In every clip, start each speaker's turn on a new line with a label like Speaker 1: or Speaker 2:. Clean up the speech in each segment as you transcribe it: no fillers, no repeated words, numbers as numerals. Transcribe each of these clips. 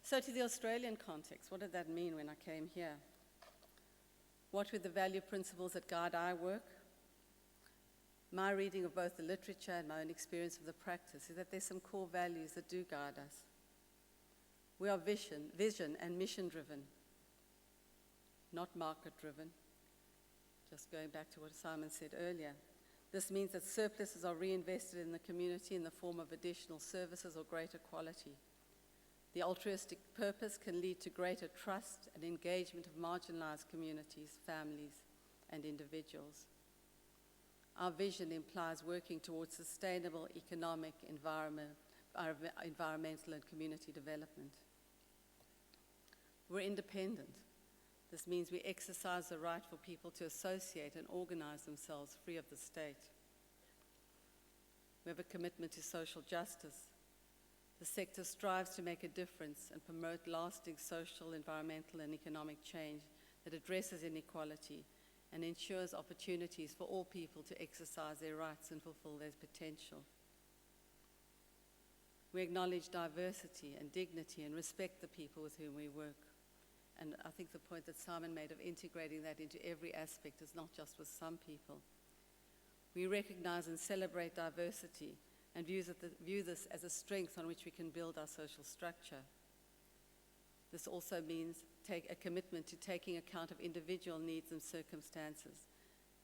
Speaker 1: So to the Australian context, what did that mean when I came here? What were the value principles that guide our work? My reading of both the literature and my own experience of the practice is that there's some core values that do guide us. We are vision and mission-driven, not market-driven. Just going back to what Simon said earlier. This means that surpluses are reinvested in the community in the form of additional services or greater quality. The altruistic purpose can lead to greater trust and engagement of marginalized communities, families, and individuals. Our vision implies working towards sustainable economic, environmental, and community development. We're independent. This means we exercise the right for people to associate and organize themselves free of the state. We have a commitment to social justice. The sector strives to make a difference and promote lasting social, environmental, and economic change that addresses inequality and ensures opportunities for all people to exercise their rights and fulfill their potential. We acknowledge diversity and dignity and respect the people with whom we work. And I think the point that Simon made of integrating that into every aspect is not just with some people. We recognize and celebrate diversity and view this as a strength on which we can build our social structure. This also means a commitment to taking account of individual needs and circumstances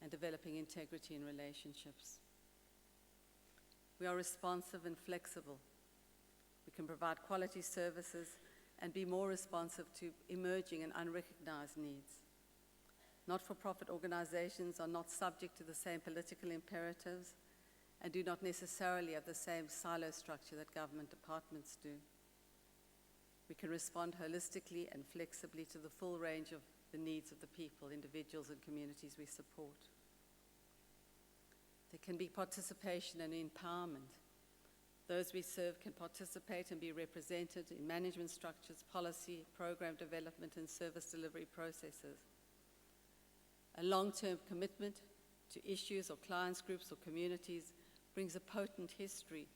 Speaker 1: and developing integrity in relationships. We are responsive and flexible. We can provide quality services and be more responsive to emerging and unrecognized needs. Not-for-profit organizations are not subject to the same political imperatives and do not necessarily have the same silo structure that government departments do. We can respond holistically and flexibly to the full range of the needs of the people, individuals, and communities we support. There can be participation and empowerment. Those we serve can participate and be represented in management structures, policy, program development, and service delivery processes. A long-term commitment to issues or clients, groups, or communities brings a potent history,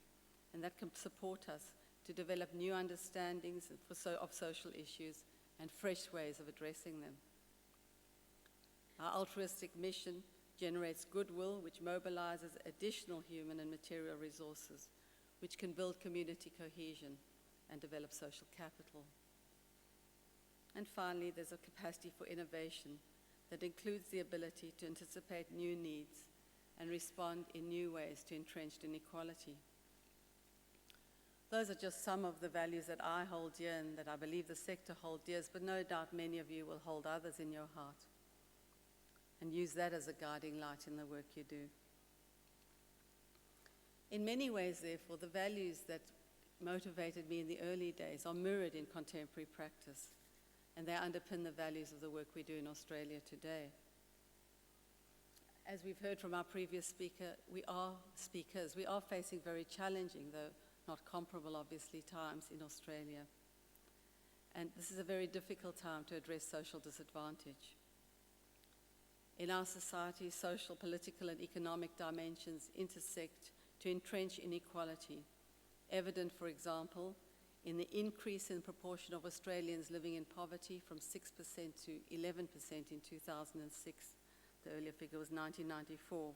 Speaker 1: and that can support us to develop new understandings of social issues and fresh ways of addressing them. Our altruistic mission generates goodwill, which mobilizes additional human and material resources, which can build community cohesion and develop social capital. And finally, there's a capacity for innovation that includes the ability to anticipate new needs and respond in new ways to entrenched inequality. Those are just some of the values that I hold dear and that I believe the sector holds dear, but no doubt many of you will hold others in your heart and use that as a guiding light in the work you do. In many ways, therefore, the values that motivated me in the early days are mirrored in contemporary practice, and they underpin the values of the work we do in Australia today. As we've heard from our previous speaker, we are facing very challenging, though not comparable, obviously, times in Australia. And this is a very difficult time to address social disadvantage. In our society, social, political, and economic dimensions intersect to entrench inequality, evident, for example, in the increase in proportion of Australians living in poverty from 6% to 11% in 2006. The earlier figure was 1994.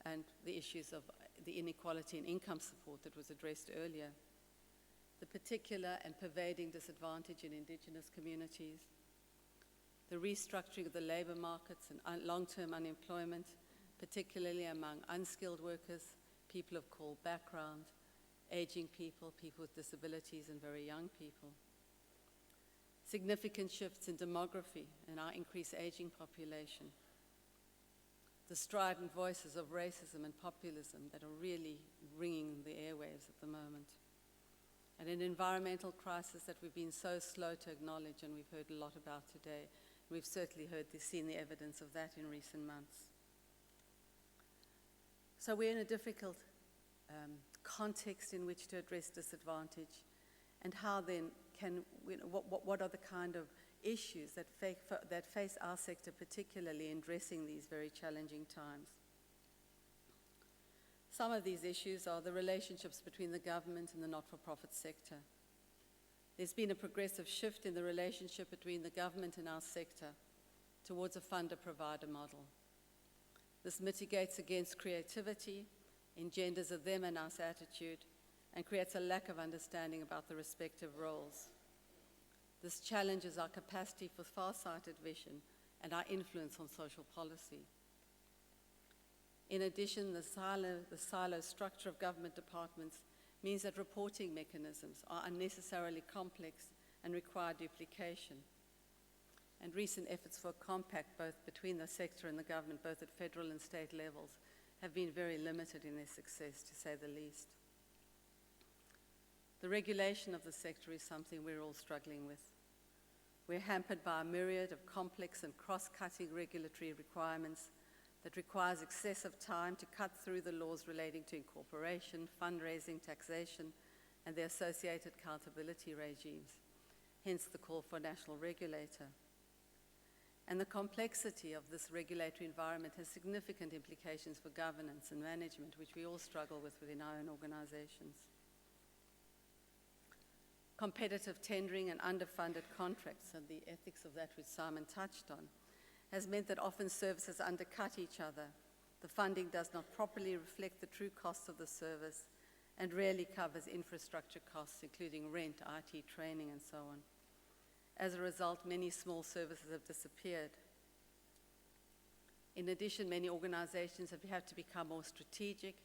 Speaker 1: And the issues of the inequality in income support that was addressed earlier. The particular and pervading disadvantage in Indigenous communities. The restructuring of the labour markets and long-term unemployment, particularly among unskilled workers, people of call background, aging people, people with disabilities, and very young people. Significant shifts in demography and our increased aging population. The strident voices of racism and populism that are really ringing the airwaves at the moment. And an environmental crisis that we've been so slow to acknowledge and we've heard a lot about today. We've certainly seen the evidence of that in recent months. So we're in a difficult context in which to address disadvantage, and how then what are the kind of issues that face our sector, particularly in addressing these very challenging times. Some of these issues are the relationships between the government and the not-for-profit sector, There's been a progressive shift in the relationship between the government and our sector towards a funder-provider model. This mitigates against creativity, engenders a them and us attitude, and creates a lack of understanding about the respective roles. This challenges our capacity for far-sighted vision and our influence on social policy. In addition, the silo structure of government departments means that reporting mechanisms are unnecessarily complex and require duplication. And recent efforts for a compact both between the sector and the government, both at federal and state levels, have been very limited in their success, to say the least. The regulation of the sector is something we're all struggling with. We're hampered by a myriad of complex and cross-cutting regulatory requirements that requires excessive time to cut through the laws relating to incorporation, fundraising, taxation, and the associated accountability regimes, hence the call for a national regulator. And the complexity of this regulatory environment has significant implications for governance and management, which we all struggle with within our own organizations. Competitive tendering and underfunded contracts, and the ethics of that which Simon touched on, has meant that often services undercut each other. The funding does not properly reflect the true costs of the service and rarely covers infrastructure costs, including rent, IT training, and so on. As a result, many small services have disappeared. In addition, many organizations have had to become more strategic,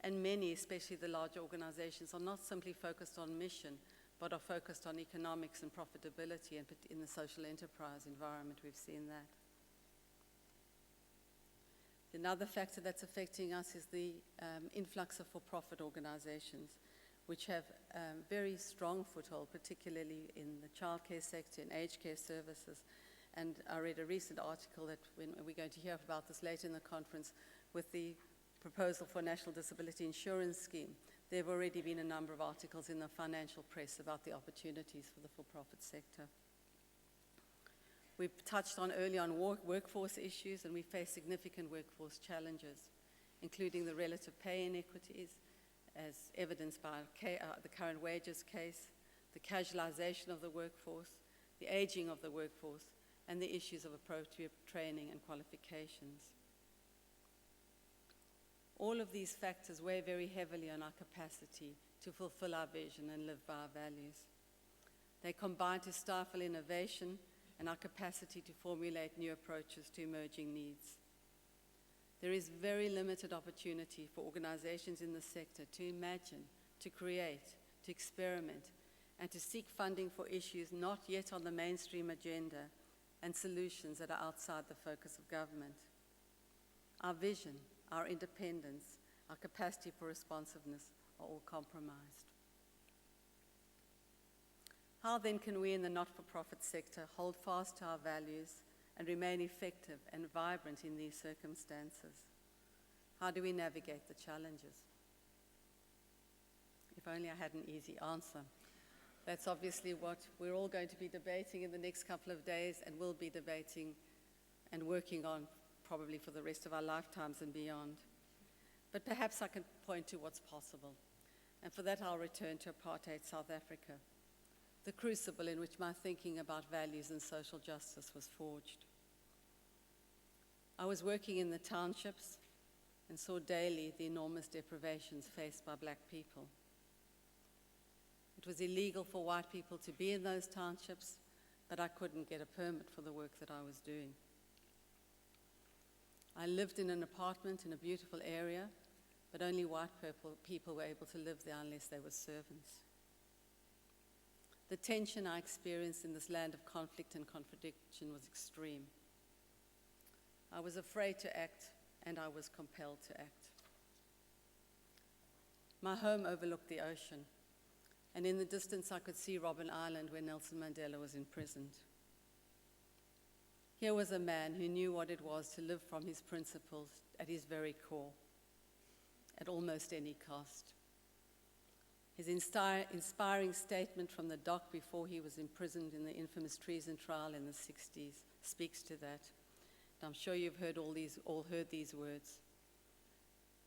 Speaker 1: and many, especially the larger organizations, are not simply focused on mission, but are focused on economics and profitability, and in the social enterprise environment, we've seen that. Another factor that's affecting us is the influx of for-profit organizations, which have very strong foothold, particularly in the childcare sector, in aged care services. And I read a recent article that we're going to hear about this later in the conference, with the proposal for a national disability insurance scheme. There have already been a number of articles in the financial press about the opportunities for the for-profit sector. We've touched on early on workforce issues, and we face significant workforce challenges, including the relative pay inequities, as evidenced by the current wages case, the casualization of the workforce, the aging of the workforce, and the issues of appropriate training and qualifications. All of these factors weigh very heavily on our capacity to fulfill our vision and live by our values. They combine to stifle innovation and our capacity to formulate new approaches to emerging needs. There is very limited opportunity for organizations in the sector to imagine, to create, to experiment, and to seek funding for issues not yet on the mainstream agenda and solutions that are outside the focus of government. Our vision, our independence, our capacity for responsiveness are all compromised. How then can we in the not-for-profit sector hold fast to our values and remain effective and vibrant in these circumstances? How do we navigate the challenges? If only I had an easy answer. That's obviously what we're all going to be debating in the next couple of days, and will be debating and working on probably for the rest of our lifetimes and beyond. But perhaps I can point to what's possible. And for that, I'll return to Apartheid South Africa, the crucible in which my thinking about values and social justice was forged. I was working in the townships and saw daily the enormous deprivations faced by black people. It was illegal for white people to be in those townships, but I couldn't get a permit for the work that I was doing. I lived in an apartment in a beautiful area, but only white people were able to live there unless they were servants. The tension I experienced in this land of conflict and contradiction was extreme. I was afraid to act, and I was compelled to act. My home overlooked the ocean, and in the distance I could see Robben Island, where Nelson Mandela was imprisoned. Here was a man who knew what it was to live from his principles at his very core, at almost any cost. His inspiring statement from the dock before he was imprisoned in the infamous treason trial in the 60s speaks to that. And I'm sure you've all heard these words.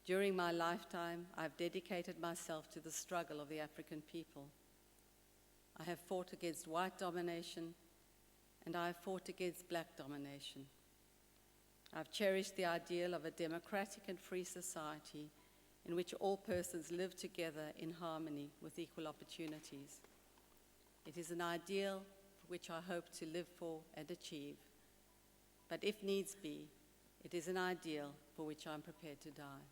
Speaker 1: During my lifetime, I've dedicated myself to the struggle of the African people. I have fought against white domination, and I have fought against black domination. I've cherished the ideal of a democratic and free society in which all persons live together in harmony with equal opportunities. It is an ideal for which I hope to live for and achieve. But if needs be, it is an ideal for which I'm prepared to die.